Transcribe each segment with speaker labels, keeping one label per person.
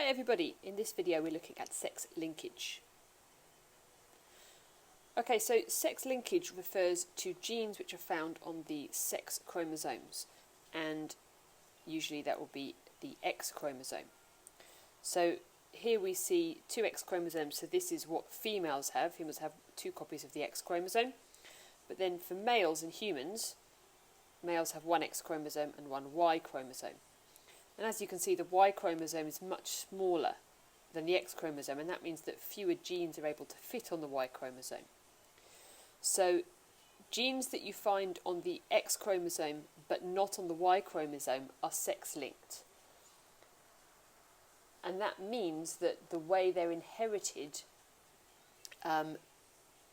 Speaker 1: Hi everybody, in this video we're looking at sex linkage. Okay, so sex linkage refers to genes which are found on the sex chromosomes, and usually that will be the X chromosome. So here we see two X chromosomes, so this is what females have. Females have two copies of the X chromosome, but then for males and humans, males have one X chromosome and one Y chromosome. And as you can see, the Y chromosome is much smaller than the X chromosome, and that means that fewer genes are able to fit on the Y chromosome. So genes that you find on the X chromosome but not on the Y chromosome are sex-linked. And that means that the way they're inherited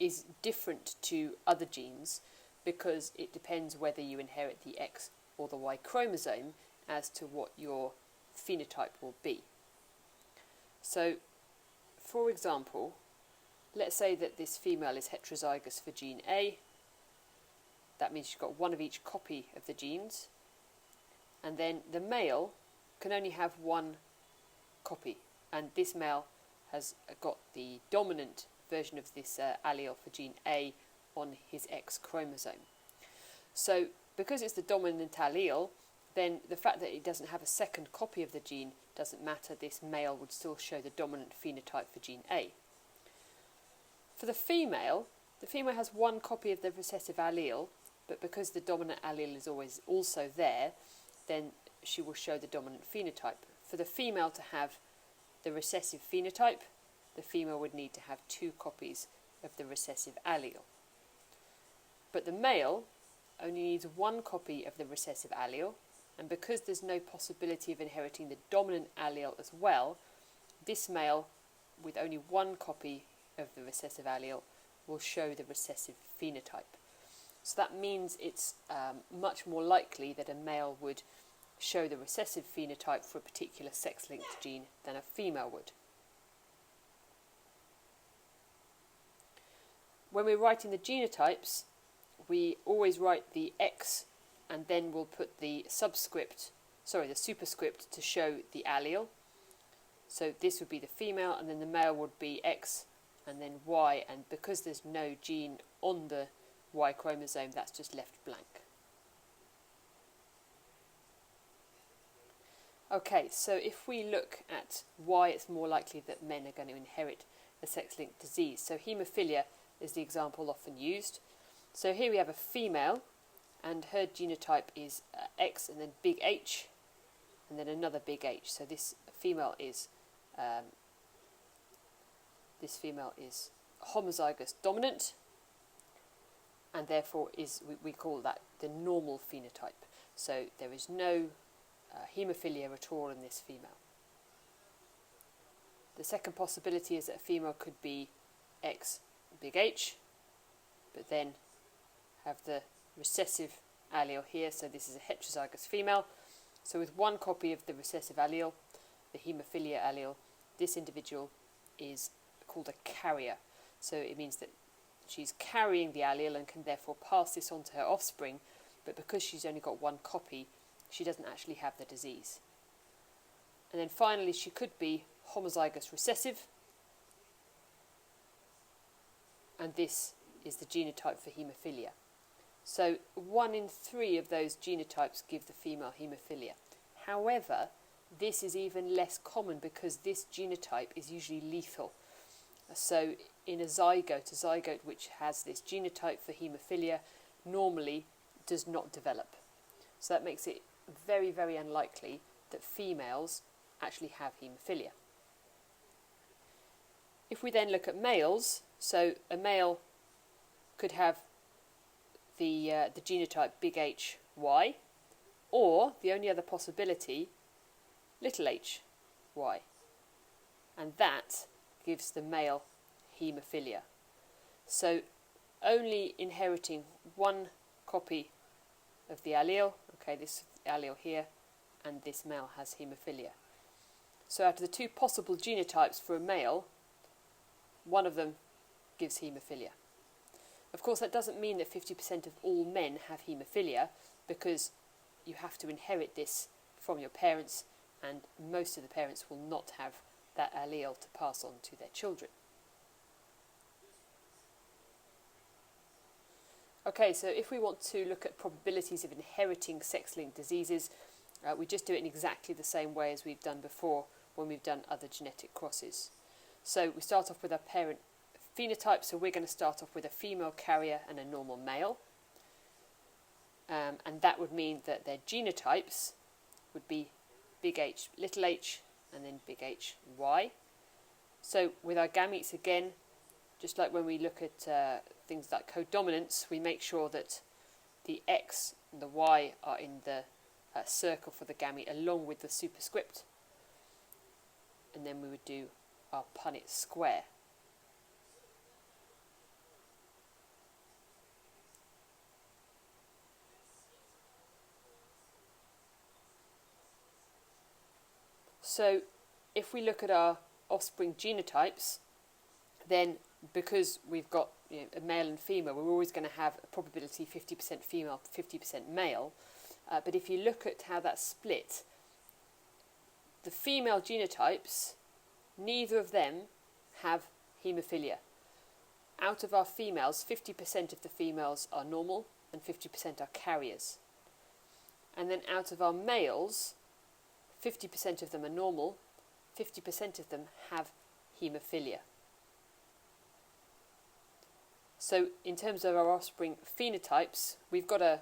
Speaker 1: is different to other genes, because it depends whether you inherit the X or the Y chromosome as to what your phenotype will be. So, for example, let's say that this female is heterozygous for gene A. That means she's got one of each copy of the genes, and then the male can only have one copy, and this male has got the dominant version of this allele for gene A on his X chromosome. So because it's the dominant allele, then the fact that it doesn't have a second copy of the gene doesn't matter. This male would still show the dominant phenotype for gene A. For the female has one copy of the recessive allele, but because the dominant allele is always also there, then she will show the dominant phenotype. For the female to have the recessive phenotype, the female would need to have two copies of the recessive allele. But the male only needs one copy of the recessive allele, and because there's no possibility of inheriting the dominant allele as well, this male with only one copy of the recessive allele will show the recessive phenotype. So that means it's much more likely that a male would show the recessive phenotype for a particular sex-linked gene than a female would. When we're writing the genotypes, we always write the X and then we'll put the superscript to show the allele. So this would be the female, and then the male would be X and then Y, and because there's no gene on the Y chromosome, that's just left blank. Okay, so if we look at why it's more likely that men are going to inherit a sex-linked disease, so haemophilia is the example often used. So here we have a female, and her genotype is X and then big H, and then another big H. So this female is homozygous dominant, and therefore we call that the normal phenotype. So there is no haemophilia at all in this female. The second possibility is that a female could be X big H, but then have the recessive allele here, so this is a heterozygous female. So with one copy of the recessive allele, the haemophilia allele, this individual is called a carrier. So it means that she's carrying the allele and can therefore pass this on to her offspring, but because she's only got one copy, she doesn't actually have the disease. And then finally, she could be homozygous recessive, and this is the genotype for haemophilia. So 1 in 3 of those genotypes give the female haemophilia. However, this is even less common because this genotype is usually lethal. So in a zygote which has this genotype for haemophilia normally does not develop. So that makes it very, very unlikely that females actually have haemophilia. If we then look at males, so a male could have the genotype big H, Y, or the only other possibility, little h, Y. And that gives the male haemophilia. So only inheriting one copy of the allele, okay, this allele here, and this male has haemophilia. So out of the two possible genotypes for a male, one of them gives haemophilia. Of course, that doesn't mean that 50% of all men have haemophilia, because you have to inherit this from your parents, and most of the parents will not have that allele to pass on to their children. Okay, so if we want to look at probabilities of inheriting sex-linked diseases, we just do it in exactly the same way as we've done before when we've done other genetic crosses. So we start off with our parent phenotype, so we're going to start off with a female carrier and a normal male. And that would mean that their genotypes would be big H, little h, and then big H, Y. So with our gametes again, just like when we look at things like codominance, we make sure that the X and the Y are in the circle for the gamete along with the superscript. And then we would do our Punnett square. So if we look at our offspring genotypes, then because we've got a male and female, we're always going to have a probability 50% female, 50% male. But if you look at how that's split, the female genotypes, neither of them have haemophilia. Out of our females, 50% of the females are normal and 50% are carriers. And then out of our males, 50% of them are normal, 50% of them have haemophilia. So in terms of our offspring phenotypes, we've got a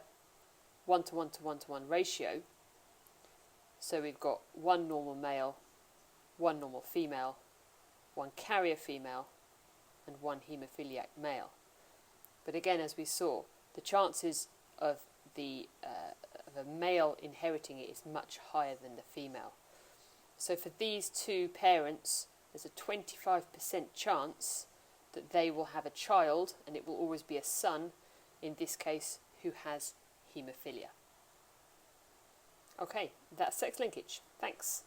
Speaker 1: 1-to-1 to 1-to-1 ratio. So we've got one normal male, one normal female, one carrier female, and one haemophiliac male. But again, as we saw, the chances of a male inheriting it is much higher than the female. So for these two parents, there's a 25% chance that they will have a child, and it will always be a son, in this case, who has haemophilia. Okay, that's sex linkage. Thanks.